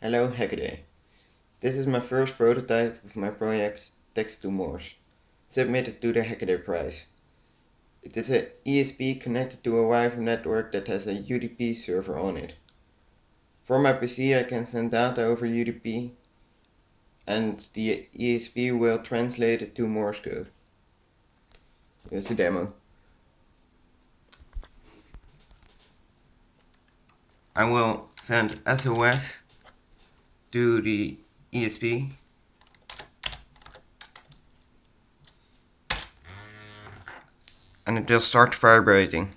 Hello Hackaday. This is my first prototype of my project Text to Morse, submitted to the Hackaday Prize. It is an ESP connected to a Wi-Fi network that has a UDP server on it. From my PC I can send data over UDP and the ESP will translate it to Morse code. Here's the demo. I will send SOS to the ESP and it will start vibrating.